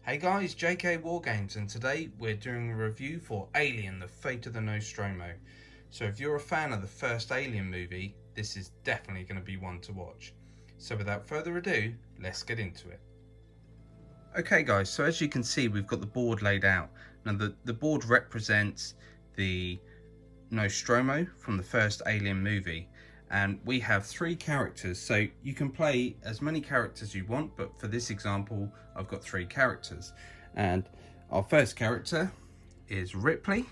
Hey guys, JK Wargames, and today we're doing a review for Alien, the Fate of the Nostromo. So if you're a fan of the first Alien movie, this is definitely going to be one to watch. So without further ado, let's get into it. Okay guys, so as you can see, we've got the board laid out. Now the board represents the Nostromo from the first Alien movie. And we have 3 characters, so you can play as many characters you want, but for this example I've got 3 characters. And our first character is Ripley.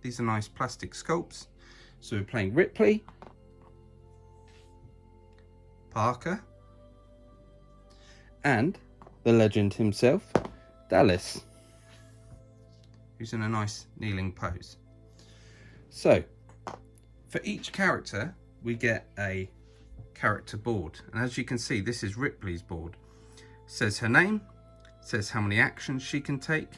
These are nice plastic sculpts. So we're playing Ripley, Parker, and the legend himself, Dallas, who's in a nice kneeling pose. So for each character we get a character board, and as you can see, this is Ripley's board. It says her name, says how many actions she can take.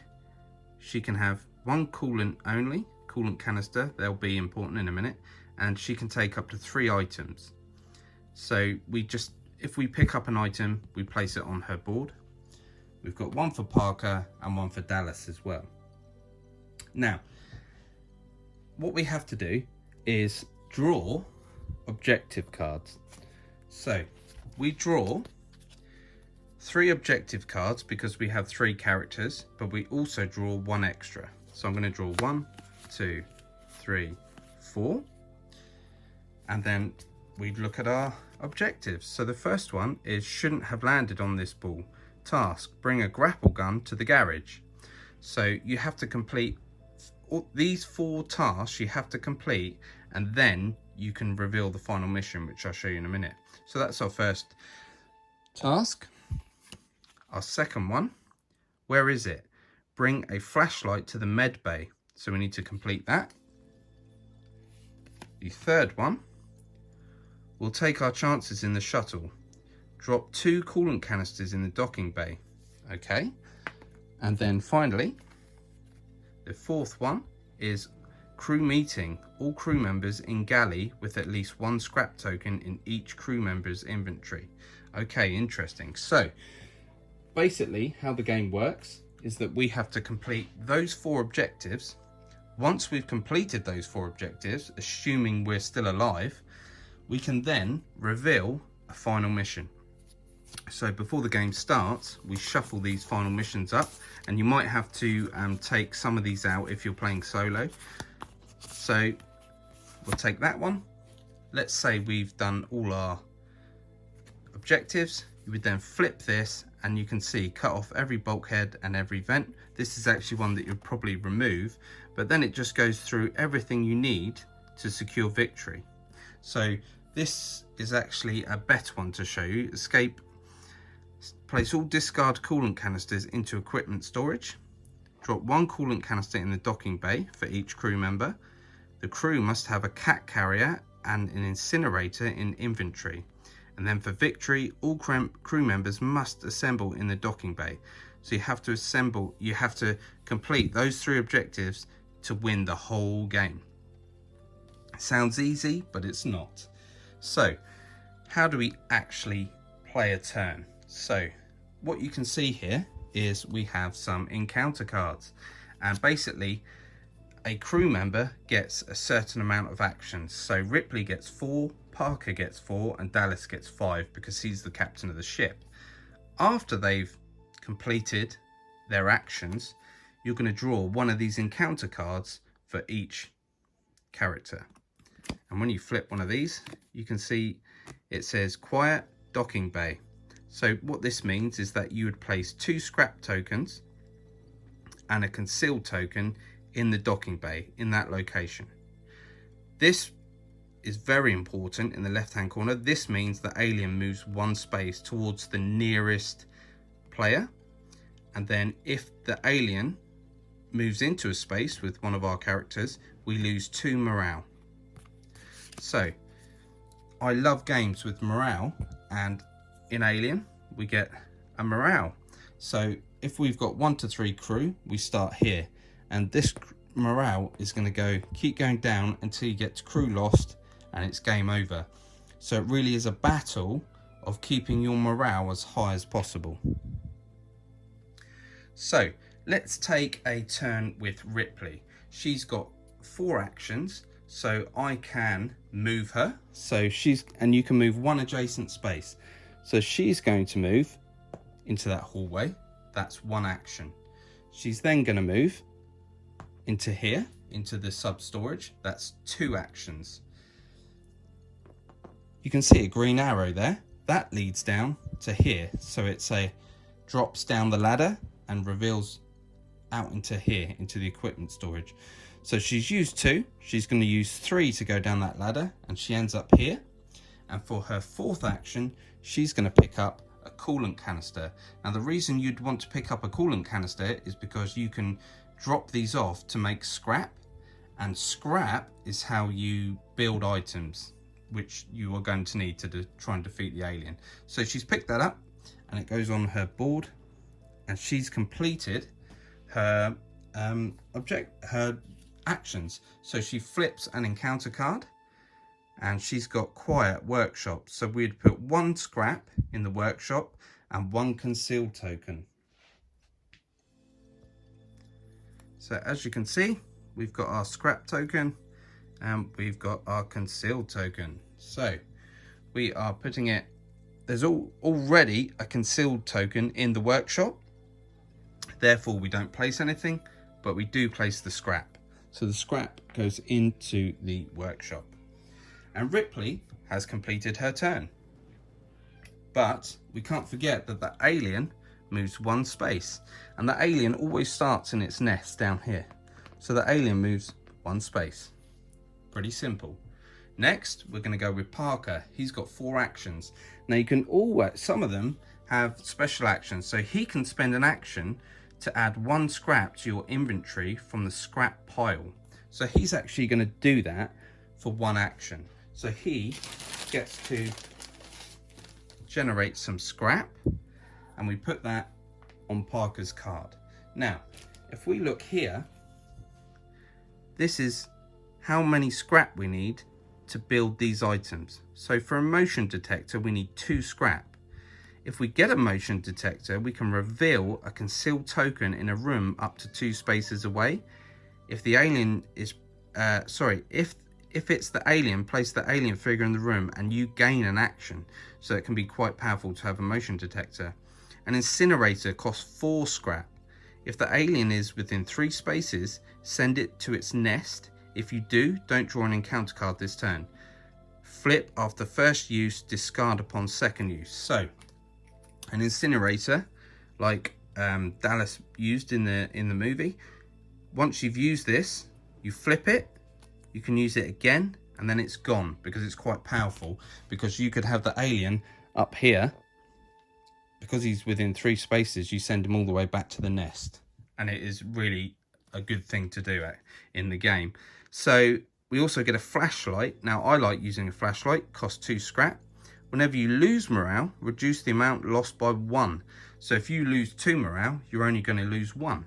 She can have 1 coolant only, coolant canister, they'll be important in a minute, and she can take up to 3 items. So if we pick up an item, we place it on her board. We've got 1 for Parker and 1 for Dallas as well. Now, what we have to do is draw objective cards. So we draw 3 objective cards because we have 3 characters, but we also draw 1 extra. So I'm going to draw 1, 2, 3, 4, and then we look at our objectives. So the first one is shouldn't have landed on this ball. Task, bring a grapple gun to the garage. So you have to complete these 4 tasks, you have to complete, and then you can reveal the final mission, which I'll show you in a minute. So that's our first task. Our second one, where is it? Bring a flashlight to the med bay. So we need to complete that. The third one, we'll take our chances in the shuttle. Drop 2 coolant canisters in the docking bay. Okay. And then finally, the fourth one is crew meeting. All crew members in galley with at least 1 scrap token in each crew member's inventory. Okay, interesting. So basically how the game works is that we have to complete those 4 objectives. Once we've completed those 4 objectives, assuming we're still alive, we can then reveal a final mission. So before the game starts, we shuffle these final missions up, and you might have to take some of these out if you're playing solo. So we'll take that one. Let's say we've done all our objectives. You would then flip this, and you can see cut off every bulkhead and every vent. This is actually one that you'd probably remove, but then it just goes through everything you need to secure victory. So this is actually a better one to show you. Escape. Place all discard coolant canisters into equipment storage. Drop 1 coolant canister in the docking bay for each crew member. The crew must have a cat carrier and an incinerator in inventory. And then for victory, all crew members must assemble in the docking bay. So you have to complete those 3 objectives to win the whole game. Sounds easy, but it's not. So how do we actually play a turn? So what you can see here is we have some encounter cards, and basically a crew member gets a certain amount of actions. So Ripley gets 4, Parker gets 4, and Dallas gets 5 because he's the captain of the ship. After they've completed their actions, you're going to draw one of these encounter cards for each character. And when you flip one of these, you can see it says quiet docking bay. So what this means is that you would place 2 scrap tokens and a concealed token in the docking bay in that location. This is very important in the left hand corner. This means the alien moves 1 space towards the nearest player, and then if the alien moves into a space with one of our characters, we lose 2 morale. So I love games with morale, and in Alien we get a morale. So if we've got 1 to 3 crew, we start here, and this morale is going to keep going down until you get to crew lost and it's game over. So it really is a battle of keeping your morale as high as possible. So let's take a turn with Ripley. She's got 4 actions, so I can move her. So and you can move one adjacent space. So she's going to move into that hallway. That's 1 action. She's then going to move into here, into the sub-storage. That's 2 actions. You can see a green arrow there. That leads down to here. So drops down the ladder and reveals out into here, into the equipment storage. So she's used 2. She's going to use 3 to go down that ladder, and she ends up here. And for her 4th action, she's going to pick up a coolant canister. Now the reason you'd want to pick up a coolant canister is because you can drop these off to make scrap, and scrap is how you build items which you are going to need to try and defeat the alien. So she's picked that up and it goes on her board, and she's completed her her actions. So she flips an encounter card, and she's got quiet workshop. So we'd put 1 scrap in the workshop and 1 concealed token. So as you can see, we've got our scrap token and we've got our concealed token. So we are putting it, there's already a concealed token in the workshop, therefore we don't place anything, but we do place the scrap. So the scrap goes into the workshop. And Ripley has completed her turn. But we can't forget that the alien moves 1 space, and the alien always starts in its nest down here. So the alien moves 1 space. Pretty simple. Next, we're going to go with Parker. He's got 4 actions. Now you can always, some of them have special actions. So he can spend an action to add 1 scrap to your inventory from the scrap pile. So he's actually going to do that for 1 action. So he gets to generate some scrap, and we put that on Parker's card. Now, if we look here, this is how many scrap we need to build these items. So for a motion detector, we need 2 scrap. If we get a motion detector, we can reveal a concealed token in a room up to 2 spaces away. If the alien is, if it's the alien, place the alien figure in the room and you gain an action. So it can be quite powerful to have a motion detector. An incinerator costs 4 scrap. If the alien is within 3 spaces, send it to its nest. If you do, don't draw an encounter card this turn. Flip after first use, discard upon second use. So an incinerator, like Dallas used in the movie, once you've used this, you flip it, you can use it again, and then it's gone, because it's quite powerful, because you could have the alien up here. Because he's within 3 spaces, you send him all the way back to the nest, and it is really a good thing to do in the game. So we also get a flashlight. Now I like using a flashlight, costs 2 scrap. Whenever you lose morale, reduce the amount lost by 1. So if you lose 2 morale, you're only going to lose 1.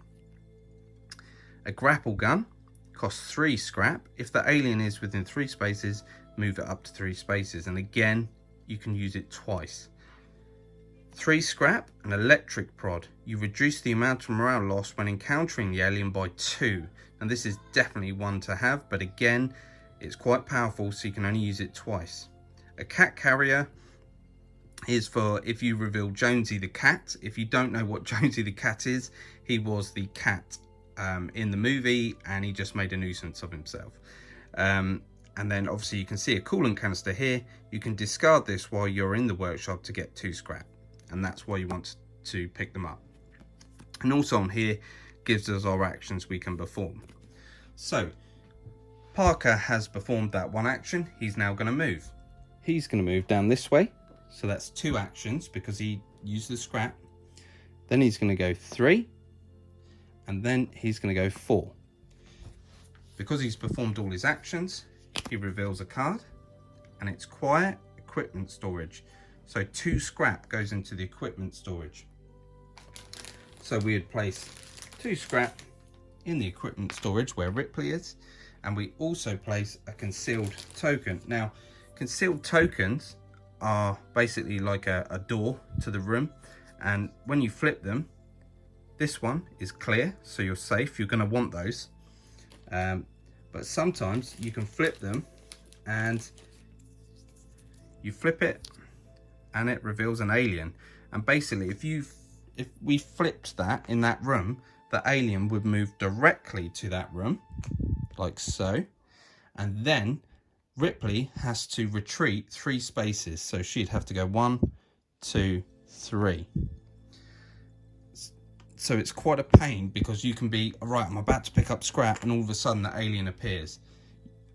A grapple gun costs 3 scrap. If the alien is within 3 spaces, move it up to 3 spaces, and again you can use it twice. 3 scrap, an electric prod. You reduce the amount of morale lost when encountering the alien by 2. And this is definitely one to have, but again, it's quite powerful, so you can only use it twice. A cat carrier is for if you reveal Jonesy the cat. If you don't know what Jonesy the cat is, he was the cat in the movie, and he just made a nuisance of himself. And then obviously you can see a coolant canister here. You can discard this while you're in the workshop to get 2 scrap. And that's why you want to pick them up. And also on here gives us our actions we can perform. So Parker has performed that 1 action. He's now going to move. He's going to move down this way. So that's 2 actions because he used the scrap. Then he's going to go 3. And then he's going to go 4. Because he's performed all his actions, he reveals a card. And it's quiet equipment storage. So 2 scrap goes into the equipment storage. So we would place 2 scrap in the equipment storage where Ripley is, and we also place a concealed token. Now, concealed tokens are basically like a door to the room, and when you flip them, This one is clear, so you're safe. You're going to want those. But sometimes you can flip them, and you flip it and it reveals an alien. And basically if we flipped that in that room, the alien would move directly to that room, like so. And then Ripley has to retreat 3 spaces. So she'd have to go 1, 2, 3. So it's quite a pain, because you can be, right, I'm about to pick up scrap, and all of a sudden the alien appears.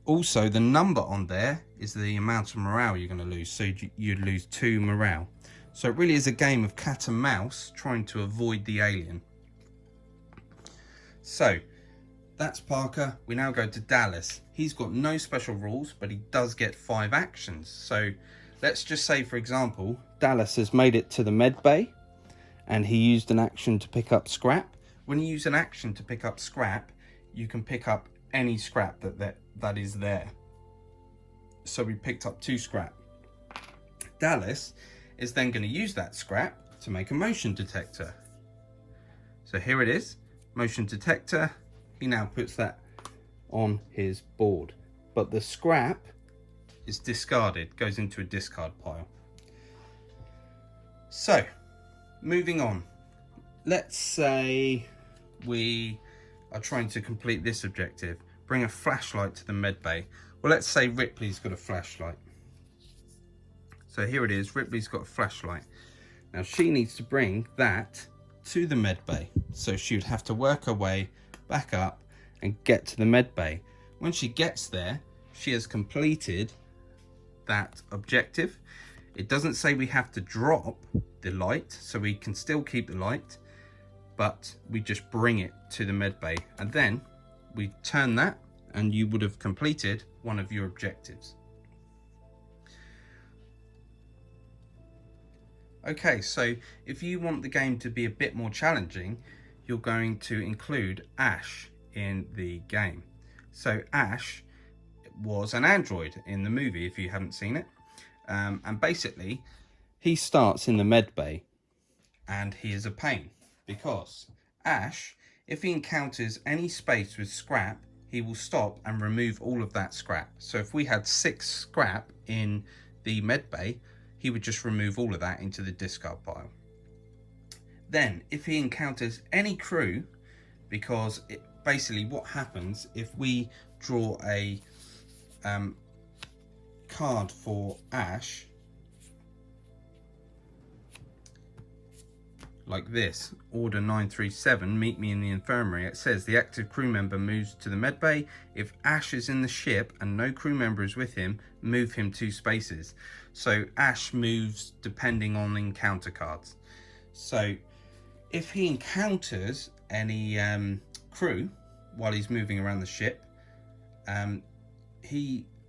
Also, the number on there is the amount of morale you're going to lose. So you'd lose 2 morale. So it really is a game of cat and mouse, trying to avoid the alien. So that's Parker. We now go to Dallas. He's got no special rules, but he does get 5 actions. So let's just say, for example, Dallas has made it to the med bay, and he used an action to pick up scrap. When you use an action to pick up scrap, you can pick up any scrap that is there. So we picked up 2 scrap. Dallas is then going to use that scrap to make a motion detector. So here it is, motion detector. He now puts that on his board, but the scrap is discarded, goes into a discard pile. So moving on, let's say we are trying to complete this objective. Bring a flashlight to the med bay. Well, let's say Ripley's got a flashlight. So here it is, Ripley's got a flashlight. Now she needs to bring that to the med bay. So she would have to work her way back up and get to the med bay. When she gets there, she has completed that objective. It doesn't say we have to drop the light, so we can still keep the light, but we just bring it to the med bay, and then we turn that, and you would have completed one of your objectives. Okay, so if you want the game to be a bit more challenging, you're going to include Ash in the game. So Ash was an android in the movie, if you haven't seen it. And basically, he starts in the med bay, and he is a pain, because Ash, if he encounters any space with scrap, he will stop and remove all of that scrap. So if we had 6 scrap in the med bay, he would just remove all of that into the discard pile. Then, if he encounters any crew, because basically what happens if we draw a card for Ash, like this, order 937, meet me in the infirmary. It says the active crew member moves to the med bay. If Ash is in the ship and no crew member is with him, move him 2 spaces. So Ash moves depending on encounter cards. So if he encounters any crew while he's moving around the ship,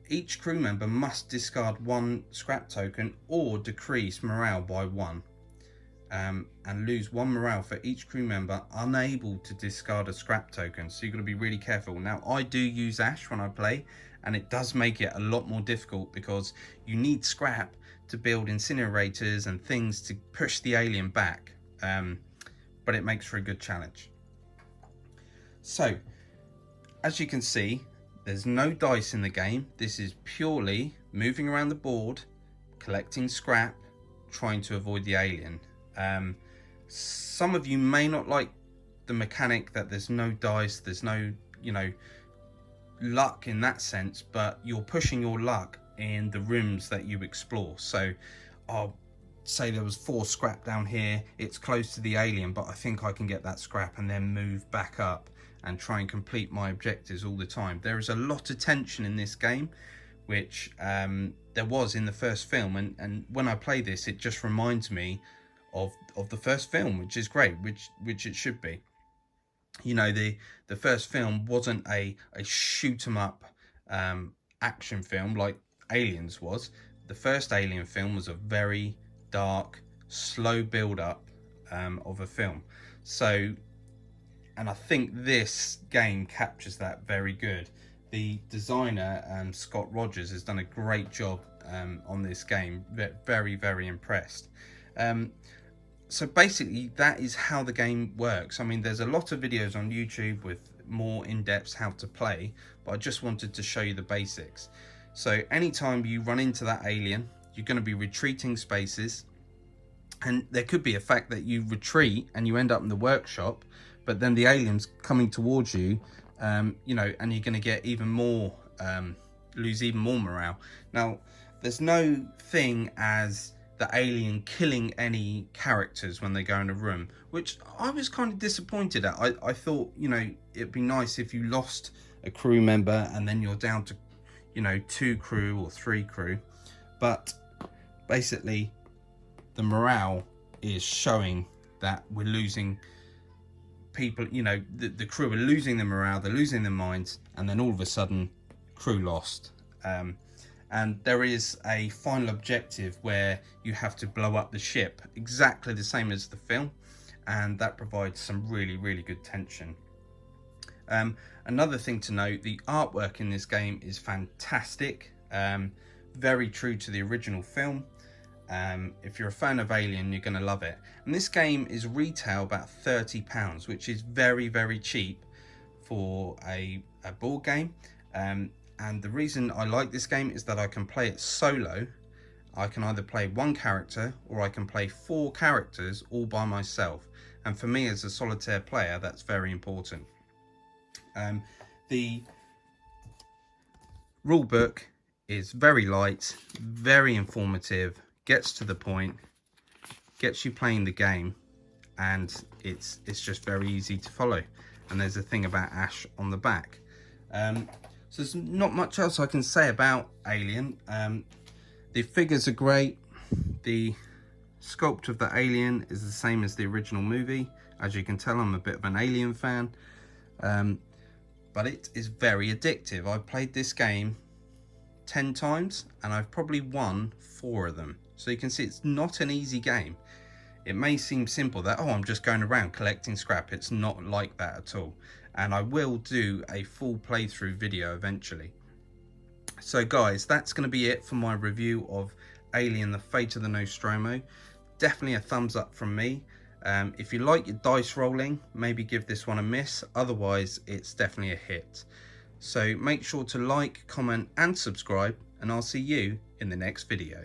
each crew member must discard 1 scrap token or decrease morale by 1. And lose 1 morale for each crew member unable to discard a scrap token. So you've got to be really careful. Now, I do use Ash when I play, and it does make it a lot more difficult, because you need scrap to build incinerators and things to push the alien back. But it makes for a good challenge. So, as you can see, there's no dice in the game. This is purely moving around the board, collecting scrap, trying to avoid the alien. Some of you may not like the mechanic that there's no dice, there's no, luck in that sense, but you're pushing your luck in the rooms that you explore. So I'll say there was 4 scrap down here, it's close to the alien, but I think I can get that scrap and then move back up and try and complete my objectives all the time. There is a lot of tension in this game, which there was in the first film, and when I play this, it just reminds me of the first film, which is great, which it should be. The first film wasn't a shoot 'em up action film like Aliens was. The first Alien film was a very dark, slow build up of a film. So, and I think this game captures that very good. The designer, Scott Rogers, has done a great job on this game. Very, very impressed. So basically that is how the game works. I mean, there's a lot of videos on YouTube with more in-depth how to play, but I just wanted to show you the basics. So anytime you run into that alien, you're going to be retreating spaces, and there could be a fact that you retreat and you end up in the workshop, but then the alien's coming towards you, you know, and you're going to get even more, lose even more morale. Now, there's no thing as the alien killing any characters when they go in a room, which I was kind of disappointed at. I thought, you know, it'd be nice if you lost a crew member and then you're down to, you know, 2 crew or 3 crew. But basically the morale is showing that we're losing people, you know, the crew are losing their morale, they're losing their minds, and then all of a sudden crew lost. And there is a final objective where you have to blow up the ship, exactly the same as the film, and that provides some really, really good tension. Another thing to note, the artwork in this game is fantastic, very true to the original film. If you're a fan of Alien, you're going to love it. And this game is retail about £30, which is very, very cheap for a board game. And the reason I like this game is that I can play it solo. I can either play 1 character or I can play 4 characters all by myself. And for me as a solitaire player, that's very important. The rule book is very light, very informative, gets to the point, gets you playing the game, and it's just very easy to follow. And there's a thing about Ash on the back. So there's not much else I can say about Alien. The figures are great. The sculpt of the alien is the same as the original movie. As you can tell, I'm a bit of an Alien fan. But it is very addictive. I've played this game 10 times and I've probably won 4 of them. So you can see it's not an easy game. It may seem simple that, oh, I'm just going around collecting scrap. It's not like that at all. And I will do a full playthrough video eventually. So guys, that's going to be it for my review of Alien: The Fate of the Nostromo. Definitely a thumbs up from me. If you like your dice rolling, maybe give this one a miss. Otherwise, it's definitely a hit. So make sure to like, comment and subscribe, and I'll see you in the next video.